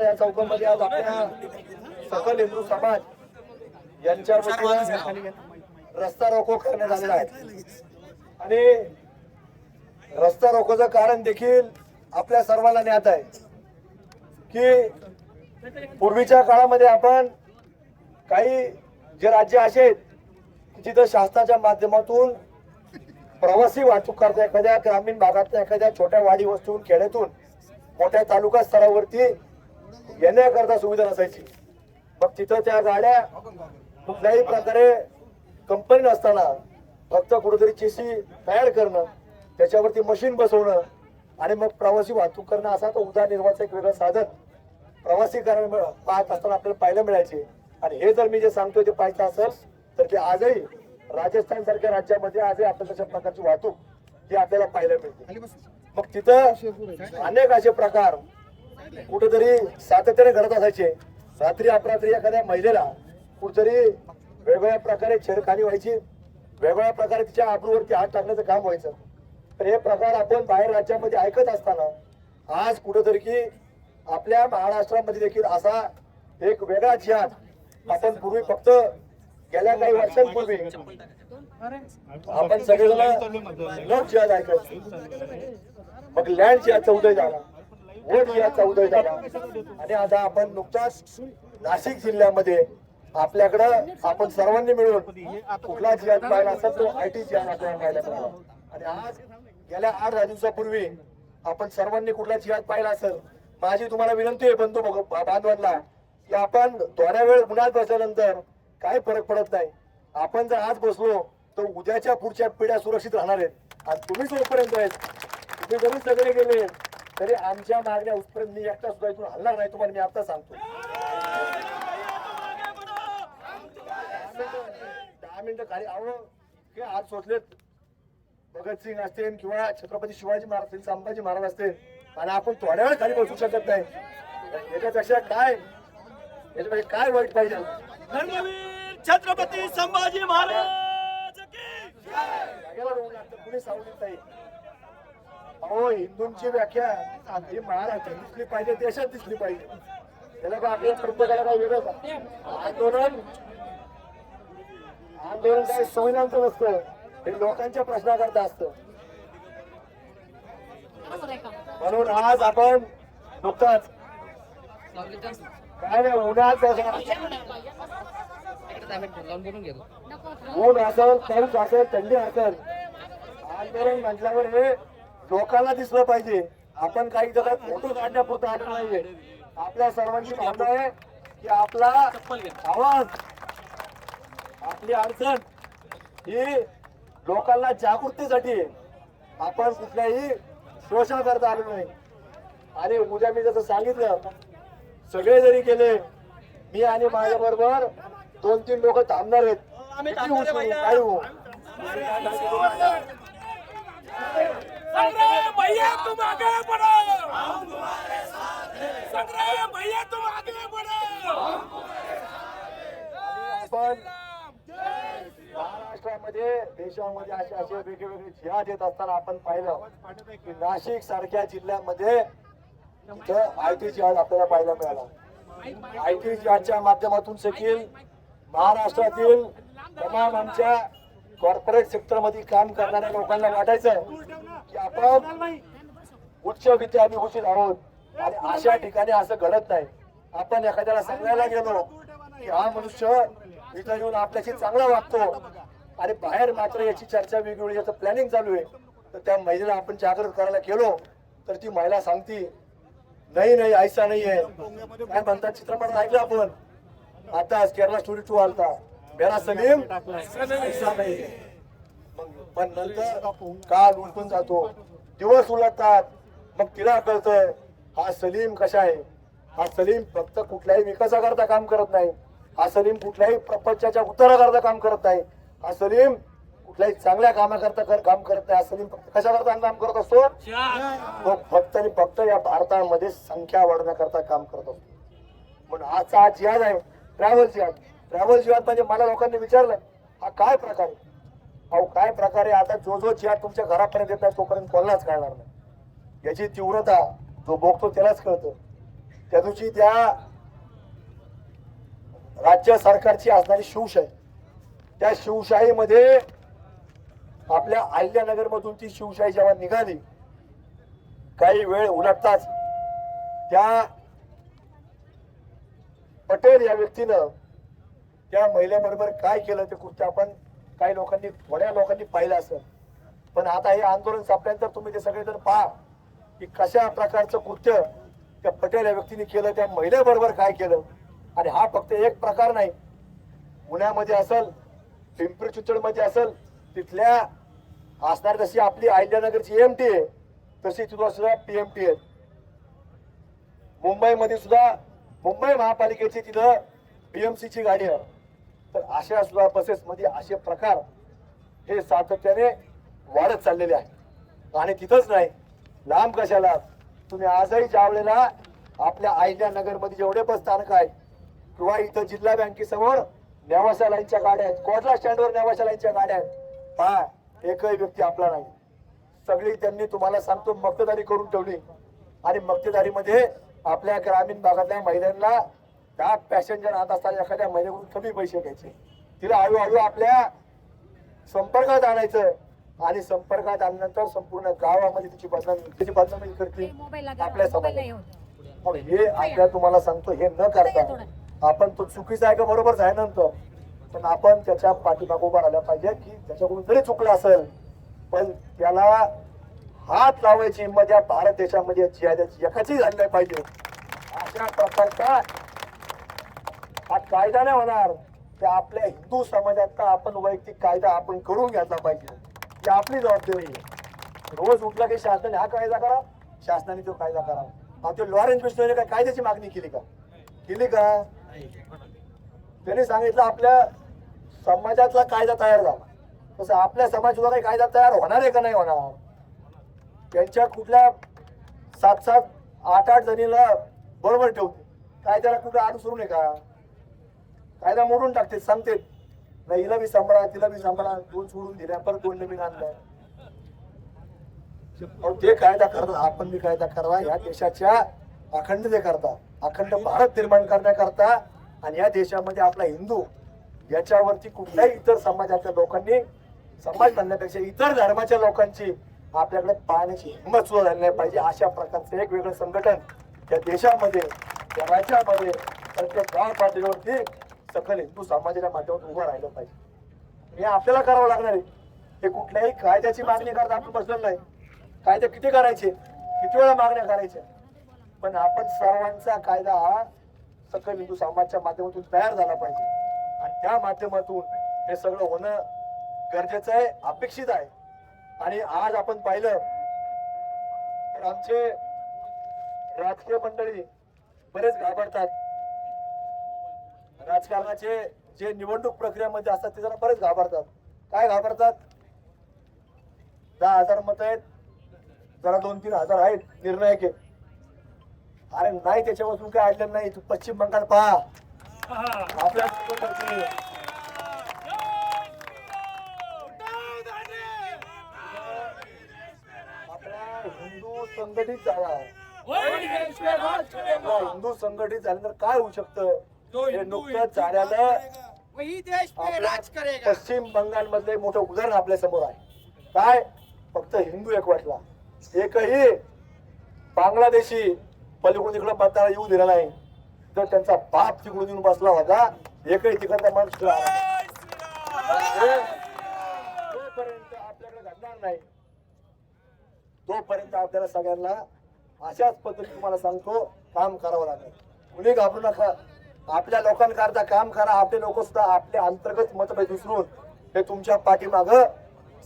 महाराज या चौकामध्ये आज आपल्या सकल हिंदू समाज यांच्या वतीने रस्ता रोको करण्यात आलेला आहे आणि रस्ता रोकोचं कारण देखील आपल्या सर्वांना ज्ञात आहे की पूर्वीच्या काळामध्ये आपण काही जे राज्य असे आहेत की जिथं शासनाच्या माध्यमातून प्रवासी वाहतूक करता एखाद्या ग्रामीण भागातल्या एखाद्या छोट्या वाडी वस्तीतून खेड्यातून मोठ्या तालुका स्तरावरती येण्याकरता सुविधा नसायची. मग तिथं त्या गाड्या कुठल्याही प्रकारे कंपनी नसताना फक्त कुठेतरी चेसी तयार करणं, त्याच्यावरती मशीन बसवणं आणि मग प्रवासी वाहतूक करणं असा तो उदरनिर्वाहाचं एक वेगळं साधन प्रवासी करायला पाहत असताना आपल्याला पाहायला मिळायचे. आणि हे जर मी जे सांगतोय ते पाहायचं असेल तर ते आजही राजस्थान सारख्या राज्यामध्ये आजही आपल्याला तशा प्रकारची वाहतूक ही आपल्याला पाहायला मिळते. मग तिथं अनेक असे प्रकार कुठेतरी सातत्याने घडत असायचे. रात्री अपरात्री एखाद्या महिलेला कुठेतरी वेगवेगळ्या प्रकारे छेडखानी व्हायची, वेगवेगळ्या प्रकारे तिच्या आबरूवरती हात टाकण्याचं काम व्हायचं. तर हे प्रकार आपण बाहेर राज्यामध्ये ऐकत असताना आज कुठेतरी की आपल्या महाराष्ट्रामध्ये देखील असा एक वेगळा जिहाद आपण पूर्वी फक्त गेल्या काही वर्षांपूर्वी आपण सगळेजण लोक जिहाद ऐकायचो, मग लँड जिहादचा उदय झाला, वोट जिहादचा उदय झाला आणि आता आपण नुकताच नाशिक जिल्ह्यामध्ये आपल्याकडं आपण सर्वांनी मिळून कुठला जिहाद पाहिला असेल तो IT जिहाद आपल्याला पाहायला मिळाला. आणि आज गेल्या 8-10 दिवसापूर्वी आपण सर्वांनी कुठला जिहाद पाहिला असेल. माझी तुम्हाला विनंती आहे बंधू बांधवांना की आपण थोड्या वेळ उन्हात बसल्यानंतर काही फरक पडत नाही. आपण जर आज बसलो तर उद्याच्या पुढच्या पिढ्या सुरक्षित राहणार आहेत आणि तुम्ही जोपर्यंत आहेत, तुम्ही जरी सगळे गेले तरी आमच्या मागण्या उठपर्यंत मी एकटा सुद्धा इथून हलणार नाही. तुम्हाला मी आता सांगतो. 10 मिनिटं खाली की आज सोचलेत भगतसिंग असतील किंवा छत्रपती शिवाजी महाराज असतील, संभाजी महाराज असतील आणि आपण थोड्या वेळ खाली बसू शकत नाही. याच्यापेक्षा काय वाईट पाहिजे. धर्मवीर छत्रपती संभाजी महाराज कुणी सावलीत नाही. अहो, हिंदूंची व्याख्या ही महाराष्ट्रात दिसली पाहिजे, देशात दिसली पाहिजे. त्याला का आपल्या प्रत्येकाला काय वेगळं आंदोलन काही संविधानचं नसतं, हे लोकांच्या प्रश्नाकरता असतं. म्हणून आज आपण नुकताच काय नाही उन्हात ऊन असेल, पाऊस असेल, थंडी असेल, आंदोलन म्हटल्यावर हे लोकांना दिसलं पाहिजे. आपण काही जगात फोटो काढण्यापुरतं आलं नाहीये. आपल्या सर्वांची भावना आहे की आपला आवाज, आपली अडचण ही लोकांना जागृतीसाठी आपण कुठल्याही शोषण करता आलो नाही. आणि उद्या मी जसं सांगितलं सगळे जरी गेले, मी आणि माझ्या बरोबर 2-3 लोक थांबणार आहेत. काय हो भैया तुम आगे बढ़ो, संग्राम भैया तुम आगे बढ़ो. आपण महाराष्ट्रामध्ये देशामध्ये असे वेगवेगळे जिहाद येत असताना आपण पाहिलं की नाशिक सारख्या जिल्ह्यामध्ये IT जिहाद आपल्याला पाहायला मिळाला. IT जिहादच्या माध्यमातून देखील महाराष्ट्रातील तमाम आमच्या कॉर्पोरेट सेक्टर मध्ये काम करणाऱ्या लोकांना वाटायचं की आपण उच्च विद्याभिभूषित आहोत आणि अशा ठिकाणी असं घडत नाही. आपण एखाद्याला सांगायला गेलो की हा मनुष्य इथं येऊन आपल्याशी चांगला वागतो आणि बाहेर मात्र याची चर्चा वेगवेगळी, याचं प्लॅनिंग चालू आहे. तर त्या महिलेला आपण जागृत करायला गेलो तर ती महिला सांगती नाही नाही ऐसा नाही आहे. काय म्हणतात चित्रपट ऐकलं आपण आता केरला स्टोरी 2 आलता, मेरा सलीम ऐसा नाही. पण नंतर काल उलटून जातो, दिवस उलटतात, मग तिला कळतंय हा सलीम कशा आहे. हा सलीम फक्त कुठल्याही विकासाकरता काम करत नाही. हा सलीम कुठल्याही प्रपंचाच्या उत्तराकरता काम करत नाही. हा सलीम कुठल्याही चांगल्या कामाकरता काम करत नाही. हा सलीम फक्त कशाकरता काम करत असतो, तो फक्त आणि फक्त या भारतामध्ये संख्या वाढवण्याकरता काम करत असतो. म्हणून आजचा जिहाद आहे ट्रॅव्हल जिहाद. ट्रॅव्हल जिहाद म्हणजे मला लोकांनी विचारलं हा काय प्रकार आहे. अहो काय प्रकार आहे. आता जो जिहाद तुमच्या घरापर्यंत येत नाही तोपर्यंत कोणालाच कळणार नाही. याची तीव्रता जो भोगतो त्यालाच कळतं. त्या दिवशी त्या राज्य सरकारची असणारी शिवशाही, त्या शिवशाहीमध्ये आपल्या अहिल्यानगर मधून ती शिवशाही जेव्हा निघाली, काही वेळ उलटताच त्या पटेल या व्यक्तीनं त्या महिलेबरोबर काय केलं ते कृत्य आपण काही लोकांनी, थोड्या लोकांनी पाहिलं असेल. पण आता हे आंदोलन संपल्यानंतर तुम्ही ते सगळेजण पहा की कशा प्रकारचं कृत्य त्या पटेल या व्यक्तीने केलं, त्या महिलेबरोबर काय केलं. आणि हा फक्त एक प्रकार नाही, पुण्यामध्ये असेल, पिंपरी चिंचवड मध्ये असेल, तिथल्या असणार जशी आपली अहिल्यानगरची एमटी आहे तशी तिथं सुद्धा पीएमटी आहे. मुंबईमध्ये सुद्धा मुंबई महापालिकेची तिथं बीएमसी ची गाडी आहे. तर अशा सुद्धा बसेस मध्ये असे प्रकार हे सातत्याने वाढत चाललेले आहे. आणि तिथंच नाही, लांब कशाला, तुम्ही आजही ज्या वेळेला आपल्या अहिल्यानगर मध्ये जेवढे बस स्थानक आहेत किंवा इथं जिल्हा बँकेसमोर नेवासा लाईनच्या गाड्या आहेत, कोटला स्टँडवर नेवासा लाईनच्या गाड्या आहेत, पहा एकही व्यक्ती आपला नाही. सगळी त्यांनी तुम्हाला सांगतो मक्तेदारी करून ठेवली. आणि मक्तेदारीमध्ये आपल्या ग्रामीण भागातल्या महिलांना त्या पॅसेंजर आणत असताना एखाद्या महिलेकडून कमी पैसे घ्यायचे, तिला हळूहळू आपल्या संपर्कात आणायचं. आणि संपर्कात आल्यानंतर संपूर्ण गावामध्ये तिची बदनामी करते आपल्या समाजात. हे आपल्या तुम्हाला सांगतो, हे न करता आपण तो चुकीचा आहे का बरोबरच आहे नंतर, पण आपण त्याच्या पाठीमागे उभा राहिला पाहिजे की त्याच्याकडून जरी चुकलं असेल पण त्याला हात लावायची हिंमत या भारत देशामध्ये एकाची झाली नाही पाहिजे. अशा प्रकारचा हा कायदा नाही होणार. ते आपल्या हिंदू समाजाचा आपण वैयक्तिक कायदा आपण करून घ्यायला पाहिजे, ही आपली जबाबदारी आहे. रोज उठला की शासनाने हा कायदा करा, शासनाने तो कायदा करा. ते लॉरेन्स बिश्नोईने काय कायद्याची मागणी केली का? केली का? त्यांनी सांगितलं आपल्या समाजातला कायदा तयार झाला, तसं आपल्या समाजाचा काही कायदा तयार होणार आहे का नाही होणार? त्यांच्या कुठल्या 7-7, 8-8 जणीला बरोबर ठेवते, कायद्याला कुठे अनुसरून आहे का? कायदा मोडून टाकते, सांगते नाही हिला बी सांभाळा, तिला बी सांभाळा, 2 सोडून दिल्या परत 2 नवीन आणल्या. ते कायदा करतात, आपण बी कायदा करा या देशाच्या अखंडतेकरता, अखंड भारत निर्माण करण्याकरता. आणि या देशामध्ये आपला हिंदू याच्यावरती कुठल्याही इतर समाजाच्या लोकांनी, समाज म्हणण्यापेक्षा इतर धर्माच्या लोकांची आपल्याकडे पाहण्याची हिंमत सुद्धा झाली नाही पाहिजे. अशा प्रकारचं एक वेगळं संघटन या देशामध्ये, या राज्यामध्ये, प्रत्येक गाव पातळीवरती सकल हिंदू समाजाच्या माध्यमातून उभं राहिलं पाहिजे. हे आपल्याला करावं लागणार आहे. हे कुठल्याही कायद्याची मागणी करता आपण बसलेलं नाही. कायदे किती करायचे, किती वेळा मागण्या करायच्या, पण आपण सर्वांचा कायदा हा सकल हिंदू समाजाच्या माध्यमातून तयार झाला पाहिजे. आणि त्या माध्यमातून हे सगळं होणं गरजेचं आहे, अपेक्षित आहे. आणि आज आपण पाहिलं तर आमचे राजकीय मंडळी बरेच घाबरतात. राजकारणाचे जे निवडणूक प्रक्रियेमध्ये असतात ते जरा बरेच घाबरतात. काय घाबरतात? 10,000 मत आहेत, जरा 2-3 हजार आहेत निर्णायक. अरे नाही, त्याच्यापासून काय अडलं नाही. तू पश्चिम बंगाल पहा, आपल्या हिंदू संघटित झाला, हिंदू संघटित झाल्यानंतर काय होऊ शकतं हे नुकतंच झाल्यानं पश्चिम बंगाल मधले मोठं उदाहरण आपल्या समोर आहे. काय? फक्त हिंदू एकवटला, एकही बांगलादेशी पलीकडून तिकडं मतदार येऊ दिला नाही. तर त्यांचा बाप तिकडून येऊन बसला होता, एकही तिकडचा माणूस जोपर्यंत आपल्याकडे घडणार नाही तोपर्यंत आपल्याला सगळ्यांना अशाच पद्धतीने तुम्हाला सांगतो काम करावं लागेल. कुणी घाबरू नका, आपल्या लोकांकरता काम करा. आपले लोक सुद्धा आपले अंतर्गत मतभेद विसरून हे तुमच्या पाठीमाग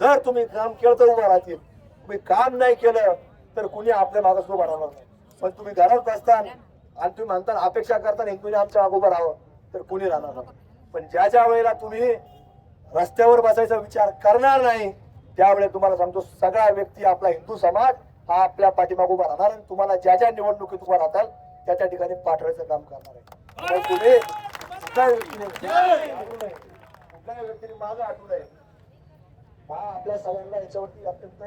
जर तुम्ही काम केलं तर उभं राहतील. तुम्ही काम नाही केलं तर कुणी आपल्या मागच उभं राहणार नाही. पण तुम्ही घरात बसता आणि तुम्ही म्हणता अपेक्षा करता हिंदूने आमच्या मागे उभं राहावं तर कुणी राहणार नाही. पण ज्या वेळेला तुम्ही रस्त्यावर बसायचा विचार करणार नाही त्यावेळेला तुम्हाला सांगतो सगळा व्यक्ती, आपला हिंदू समाज हा आपल्या पाठीमागे उभा राहणार आणि तुम्हाला ज्या निवडणुकीत उभा राहताल त्या ठिकाणी पाठवायचं काम करणार आहे. तुम्ही कुठल्याही व्यक्तीने मागं हटू नये. हा आपल्या सगळ्यांना याच्यावरती अत्यंत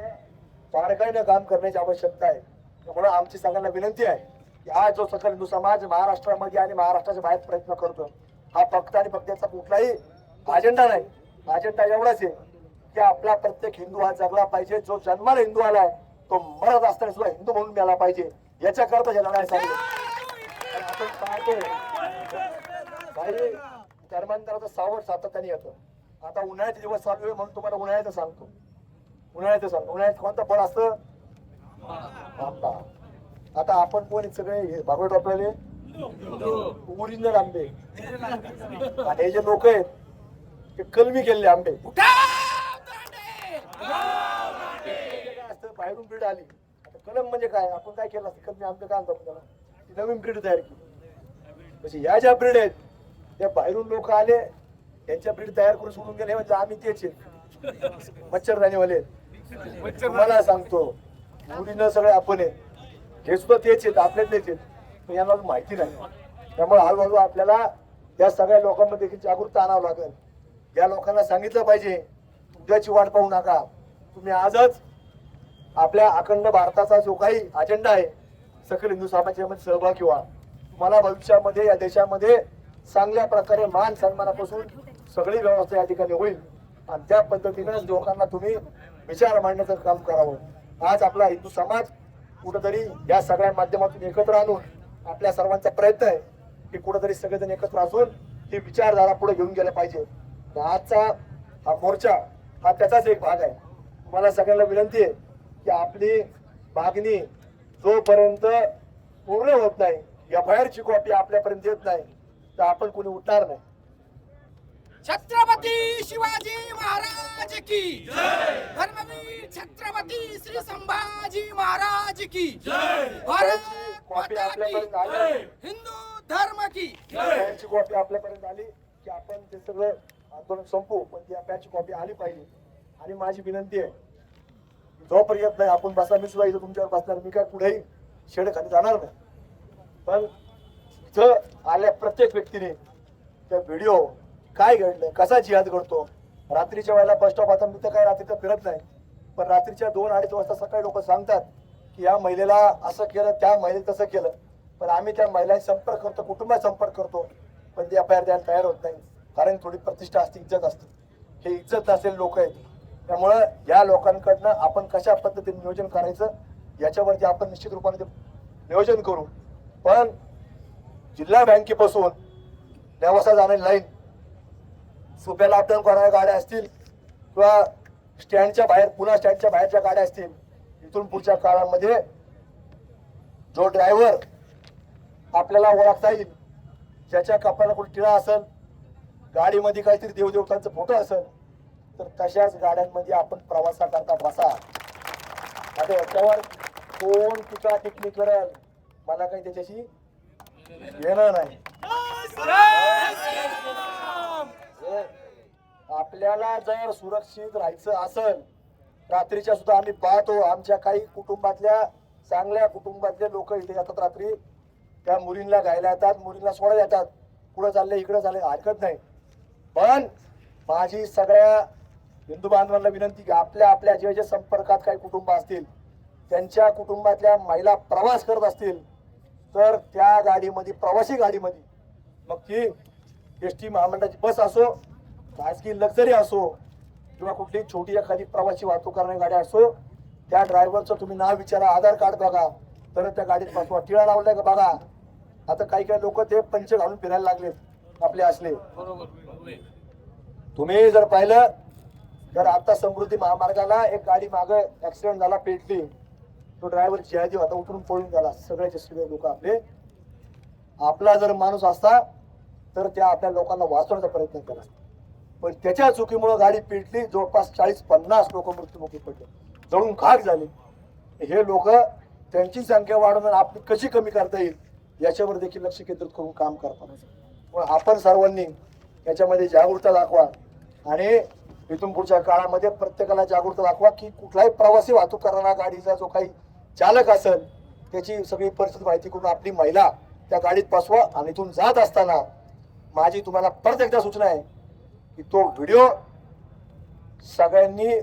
बारकाईनं काम करण्याची आवश्यकता आहे. त्यामुळे आमची सगळ्यांना विनंती आहे की हा जो सकल हिंदू समाज महाराष्ट्रामध्ये आणि महाराष्ट्राच्या बाहेर प्रयत्न करतो, हा फक्त आणि फक्त याचा कुठलाही अजेंडा नाही. अजेंडा एवढाच आहे की आपला प्रत्येक हिंदू हा जगला पाहिजे. जो जन्माला हिंदू आलाय तो मरत असताना सुद्धा हिंदू म्हणून मिळाला पाहिजे, याच्याकरता या लढाई चालू आहे. आपण पाहतोय काही धर्मांतराचं सावट सातत्याने येतं. आता उन्हाळ्याचे दिवस चालू आहे म्हणून तुम्हाला उन्हाळ्याचं सांगतो. उन्हाळ्यात कोणतं फळ असतं? आंबा. आता आपण कोण सगळे भागवत वापरले ओरिजिनल आंबे, आणि हे जे लोक आहेत ते कलमी केलेले आंबे. बाहेरून ब्रीड आली. आता कलम म्हणजे काय? आपण काय केलं असतं? कलमी आंबे काय आणतो त्याला? नवीन ब्रीड तयार केली. म्हणजे या ज्या ब्रीड आहेत त्या बाहेरून लोक आले, त्यांच्या ब्रीड तयार करून सोडून गेले. म्हणजे आम्ही तेच मच्छरदाणीवाले. मला सांगतो मुलीनं सगळे आपण आहे, हे सुद्धा तेच आहेत, आपल्यातलेच आहेत, पण यांना माहिती नाही. त्यामुळे हळूहळू आपल्याला या सगळ्या लोकांमध्ये देखील जागरूकता आणावं लागेल. या लोकांना सांगितलं पाहिजे उद्याची वाट पाहू नका. तुम्ही आजच आपल्या अखंड भारताचा जो काही अजेंडा आहे सकल हिंदू समाजामध्ये सहभागी व्हा. तुम्हाला भविष्यामध्ये या देशामध्ये चांगल्या प्रकारे मान सन्मानापासून सगळी व्यवस्था या ठिकाणी होईल, आणि त्या पद्धतीनं लोकांना तुम्ही विचार मांडण्याचं काम करावं. आज आपला हिंदू समाज कुठंतरी या सगळ्या माध्यमातून एकत्र आणून आपल्या सर्वांचा प्रयत्न आहे की कुठंतरी सगळेजण एकत्र असून ही विचारधारा पुढे घेऊन गेल्या पाहिजे. आजचा हा मोर्चा हा त्याचाच एक भाग आहे. तुम्हाला सगळ्यांना विनंती आहे की आपली मागणी जोपर्यंत पूर्ण होत नाही, FIR ची कॉपी आपल्यापर्यंत येत नाही, तर आपण कोणी उठणार नाही. छत्रपती शिवाजी महाराज की जय. धर्मवीर छत्रपती श्री संभाजी महाराज की जय. भारत कॉपी माता आपल्यापर्यंत की आली, हिंदू धर्म की FIR ची कॉपी आपल्यापर्यंत आली की आपण ते सगळं आंदोलन संपवू, पण ती FIR ची कॉपी आली पाहिजे. आणि माझी विनंती आहे, जोपर्यंत नाही आपण बसा, मी सुद्धा इथं तुमच्यावर बसणार, मी काय पुढेही शेड खाली जाणार नाही. पण इथं आल्या प्रत्येक व्यक्तीने त्या व्हिडिओ काय घडलंय, कसा जिहाद घडतो. रात्रीच्या वेळेला बस स्टॉप, आता मी तर काय रात्री तर फिरत नाही, पण रात्रीच्या 2-2:30 वाजता सकाळी लोक सांगतात की या महिलेला असं केलं, त्या महिलेला तसं केलं. पण आम्ही त्या महिलांशी संपर्क करतो, कुटुंबात संपर्क करतो, पण ते FIR द्यायला तयार होत नाही. कारण थोडी प्रतिष्ठा असते, इज्जत असते. हे इज्जत नसेल लोक आहेत. त्यामुळं या लोकांकडनं आपण कशा पद्धतीने नियोजन करायचं याच्यावरती आपण निश्चित रूपाने नियोजन करू. पण जिल्हा बँकेपासून नेवासा जाणारी लाईन, सुप्याला अपडाऊन करणाऱ्या गाड्या असतील किंवा स्टँडच्या बाहेर, पुन्हा स्टँडच्या बाहेरच्या गाड्या असतील, इथून पुढच्या काळामध्ये जो ड्रायव्हर आपल्याला ओळखता येईल, ज्याच्या कपाळाला कुठे टिळा असेल, गाडीमध्ये काहीतरी देवदेवतांचा फोटो असेल, तर तशाच गाड्यांमध्ये आपण प्रवासाकरता बसा. आता याच्यावर कोण टीका टिप्पणी करेल, मला काही त्याच्याशी घेणं नाही. आपल्याला जर सुरक्षित राहायचं असेल, रात्रीच्या सुद्धा आम्ही पाहतो आमच्या काही कुटुंबातल्या, चांगल्या कुटुंबातले लोक इथे येतात, रात्री त्या मुलींना घ्यायला येतात, मुलींना सोडायला येतात, पुढे चालले इकडे चालले, हरकत नाही. पण माझी सगळ्या हिंदू बांधवांना विनंती की आपल्या आपल्या जे संपर्कात काही कुटुंब असतील, त्यांच्या कुटुंबातल्या महिला प्रवास करत असतील, तर त्या गाडीमध्ये, प्रवासी गाडीमध्ये, मग ती ST महामंडळाची बस असो, खाजगी लक्झरी असो, किंवा कुठली छोटी एखादी प्रवासी वाहतूक करणारी गाडी असो, त्या ड्रायव्हरचं तुम्ही नाव विचारा, आधार कार्ड बघा, तर त्या गाडीत बसवा. टिळा लावलाय का बघा. आता काही काही लोक ते पंच घालून फिरायला लागलेत आपले असले. तुम्ही जर पाहिलं तर आता समृद्धी महामार्गाला एक गाडी मागे ऍक्सिडेंट झाला, पेटली, तो ड्रायव्हर जिहादी होता, उतरून पळून गेला. सगळ्याचे सगळे लोक आपले. आपला जर माणूस असता तर त्या आपल्या लोकांना वाचवण्याचा प्रयत्न केला, पण त्याच्या चुकीमुळे गाडी पेटली, जवळपास 40-50 लोक मृत्युमुखी पडले, जळून खाक झाले. हे लोक त्यांची संख्या वाढवून आपली कशी कमी करता येईल याच्यावर देखील लक्ष केंद्रित करून काम करतात. आपण सर्वांनी याच्यामध्ये जागरूकता दाखवा, आणि इथून पुढच्या काळामध्ये प्रत्येकाला जागरूकता दाखवा की कुठलाही प्रवासी वाहतूक करणारा गाडीचा जो काही चालक असेल त्याची सगळी परिस्थिती माहिती करून आपली महिला त्या गाडीत बसवा. आणि इथून जात असताना माझी तुम्हाला परत एकदा सूचना आहे की तो व्हिडिओ सगळ्यांनी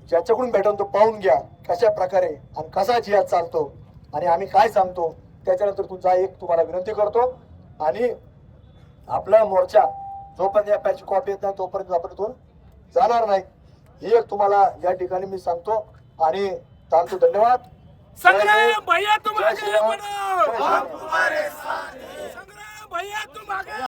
ज्याच्याकडून भेटून तो पाहून घ्या, कशा प्रकारे आणि कसा जिहाद चालतो, आणि आम्ही काय सांगतो त्याच्यानंतर तुमचा एक तुम्हाला विनंती करतो आणि आपला मोर्चा जोपर्यंत या पॅच कॉपी येत नाही तोपर्यंत आपण इथून जाणार नाही ही एक तुम्हाला या ठिकाणी मी सांगतो आणि थांबतो. धन्यवाद. सगळे भैया तुम जय आगे श्रीराम. बढ़ो जय श्रीराम.